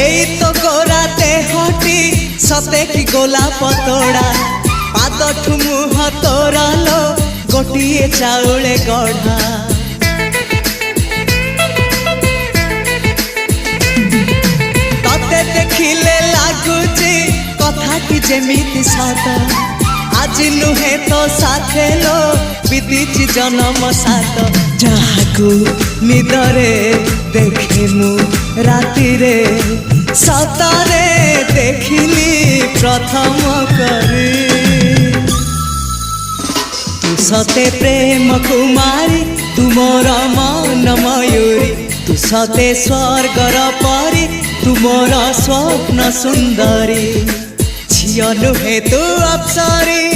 एई तो गोरा देहटी सते कि गोलाप तोड़ा पाद मुह तोरा लो गोटिए चाउले गढ़ा तते देखिले लागुची कथाटी जेमिति सत आज नुहे तो साथे लो बीतीची जन्म सात जहाकू निदरे देखे मु राति रे सतरे देखिली प्रथम करी तू सते प्रेम कुमारी तू मोर मन मयूरी तू सते स्वर्गर परी तू मोर स्वप्न सुंदरी झियो नुहे तू अप्सरी।